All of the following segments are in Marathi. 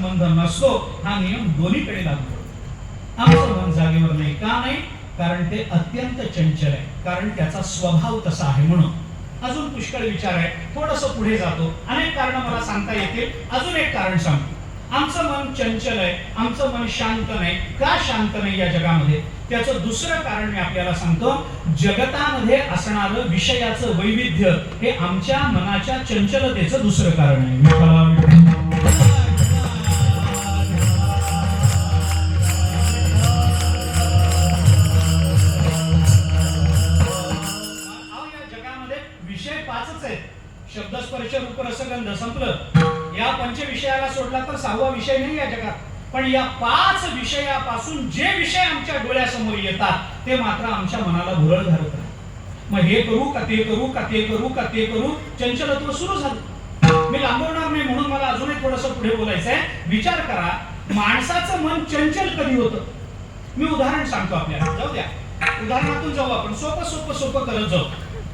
संबंध नसतो हा नियम दोन्हीकडे लागू पडतो. आमचं मन जागेवर नाही का नाही? कारण ते अत्यंत चंचल आहे, कारण त्याचा स्वभाव तसा आहे म्हणून. अजून पुष्कळ विचार आहे, थोडस पुढे जातो, अनेक कारण मला सांगता येतील. अजून एक कारण सांगतो. आमचं मन चंचल आहे, आमचं मन शांत नाही. का शांत नाही या जगामध्ये? त्याचं दुसरं कारण मी आपल्याला सांगतो. जगतामध्ये असणारं विषयाचं वैविध्य हे आमच्या मनाच्या चंचलतेचं दुसरं कारण आहे. शब्दस्पर्श रूप रसगंध संपलं. या पंचविषयाला सोडला तर 6वा विषय नाही या जगात. पण या 5 विषयापासून जे विषय आमच्या डोळ्यासमोर येतात ते मात्र आमच्या मनाला भुरळ घालतात. मग हे करू का ते करू का ते करू का ते करू, चंचलत्व सुरू झालं. मी लांबवणार नाही म्हणून मला अजूनही थोडंसं पुढे बोलायचं आहे. विचार करा, माणसाचं मन चंचल कधी होतं? मी उदाहरण सांगतो आपल्याला. जाऊ द्या, उदाहरणातून जाऊ आपण. सोपं करत जाऊ.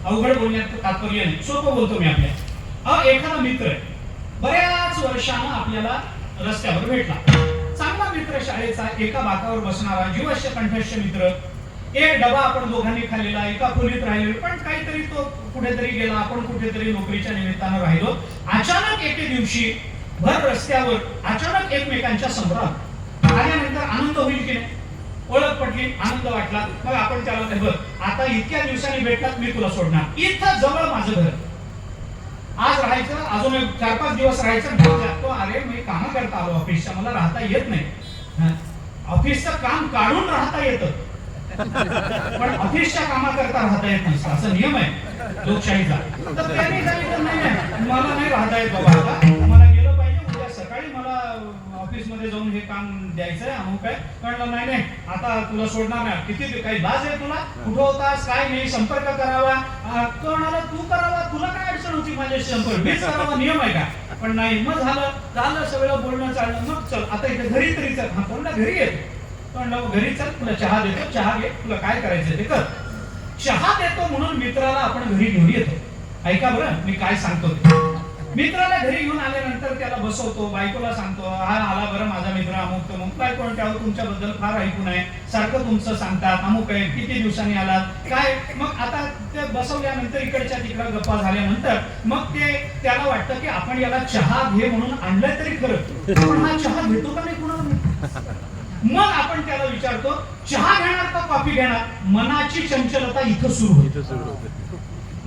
अवघड बोलण्यात तात्पर्य नाही, सोपं बोलतो मी आपल्या. एखादा मित्र आहे, बऱ्याच वर्षानं आपल्याला रस्त्यावर भेटला. चांगला मित्र, शाळेचा, एका बाकावर बसणारा, जीवश्य कंठस्थ मित्र. एक डबा आपण दोघांनी खाल्लेला, एका खोलीत राहिलो, पण काहीतरी तो कुठेतरी गेला, आपण कुठेतरी नोकरीच्या निमित्तानं राहिलो. अचानक एके दिवशी भर रस्त्यावर अचानक एकमेकांच्या समोर आल्यानंतर आनंद होईल की नाही? ओळख पटली, आनंद वाटला. मग आपण त्याला बघ, आता इतक्या दिवसांनी भेटलात, मी तुला सोडणार. इथं जवळ माझं घर, आज राहायचं, अजून 4-5 दिवस राहायचं. तो अरे मी काम करता आलो ऑफिसच्या, मला राहता येत नाही. ऑफिसचं काम काढून राहता येतं, पण ऑफिसच्या कामाकरता राहता येत नसतं, असा नियम आहे लोकशाहीचा. तर त्यांनी सांगितलं नाही, मला नाही राहता येत बाबा, आता मला गेलं पाहिजे, उद्या सकाळी मला ऑफिस मध्ये जाऊन हे काम द्यायचंय, अमुक आहे. कळलं नाही, आता तुला सोडणार नाही. किती काही लाज आहे तुला? कुठं होतास, काय नाही, संपर्क करावा. कोणाला तू करावा, तुला काय अडचण होती माझ्याशी संपर्क? मीच करावा, नियम आहे का? पण नाही. मग झालं सगळं बोलणं चाललं. मग चल आता इथे घरी तरी चल. हा कोणला घरी येतो, पण घरी चल, तुला चहा देतो, चहा घे, तुला काय करायचं ते कर. चहा देतो म्हणून मित्राला आपण घरी घेऊन येतो. ऐका बरं मी काय सांगतो ते. मित्राला घरी घेऊन आल्यानंतर त्याला बसवतो, बायकोला सांगतो, हा आला बरं माझा मित्र अमुक तमुक. बायको म्हणते, तुमच्याबद्दल फार ऐकून आहे, सारखं तुमचं सांगतात, अमुक आहे, किती दिवसांनी आलात काय. मग आता ते बसवल्यानंतर इकडच्या तिकडं गप्पा झाल्यानंतर मग ते त्याला वाटतं की आपण याला चहा घे म्हणून आणलं तरी खरं, पण हा चहा घेतो का नाही कुणाला. मग आपण त्याला विचारतो, चहा घेणार का कॉफी घेणार? मनाची चंचलता इथं सुरू होते.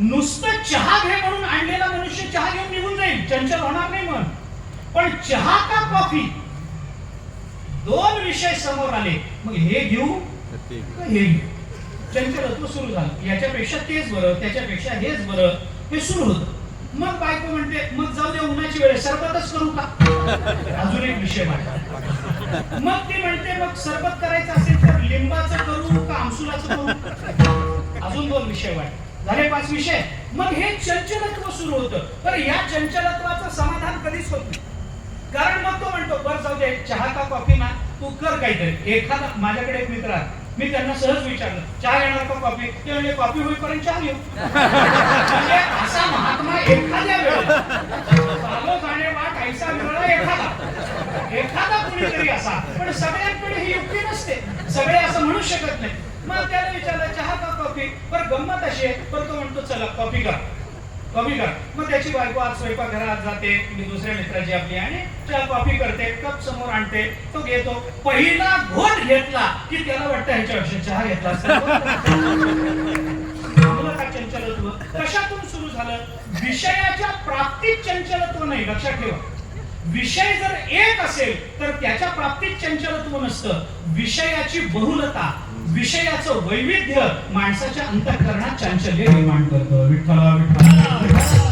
नुसतं चहा घे म्हणून आणलेला मनुष्य चहा घेऊन निघून जाईल, चंचल होणार नाही मन. पण चहा का कॉफी, 2 विषय समोर आले, मग हे घेऊ का हे घेऊ, चंचलत्व सुरू झालं. याच्यापेक्षा तेच बरं, त्याच्यापेक्षा हेच बरं, हे सुरू होतं. मग बायको म्हणते, मग जाऊ दे, उन्हाची वेळ, सरबतच करू का? अजून एक विषय वाटला. मग ती म्हणते, मग सरबत करायचं असेल तर लिंबाचं करू का आमसुलाचं करू? अजून 2 विषय वाटले, झाले 5 विषय. मग हे चंचलत्व सुरू होतं. तर या चंचलत्वाचं समाधान कधीच होत नाही. कारण मग तो म्हणतो, बरं जाऊ दे, चहा का कॉफी ना, तू कर काहीतरी. एखादा, माझ्याकडे एक मित्र आहे, मी त्यांना सहज विचारलं, चहा घेणार का कॉफी? ते म्हणजे कॉफी होईपर्यंत चहा घेऊ. म्हणजे असा महात्मा एखाद्या वेळेला चालो जाणे वाट ऐसा मिळाला एखादा कुणीतरी असा. पण सगळ्यांकडे ही युक्ती नसते, सगळे असं म्हणू शकत नाही. मग त्याला विचारलं, चहा का कॉफी? बरं गंमत अशी आहे, पण तो म्हणतो चला कॉफी कर. मग त्याची बायको आज स्वयंपाकघरात जाते, मी दुसऱ्या मित्राची आपली, आणि चहा कॉफी करते, कप समोर आणते, तो घेतो. पहिला घोट घेतला की त्याला वाटतं ह्याच्यापेक्षा चहा घेतला असता. का चंचलत्व कशातून सुरू झालं? विषयाच्या प्राप्तीत चंचलत्व नाही, लक्षात ठेवा. विषय जर एक असेल तर त्याच्या प्राप्तीत चंचलत्व नसतं. विषयाची बहुलता, विषयाचं वैविध्य माणसाच्या अंतःकरणात चांचल्य निर्माण करतं. विठ्ठला विठ्ठला.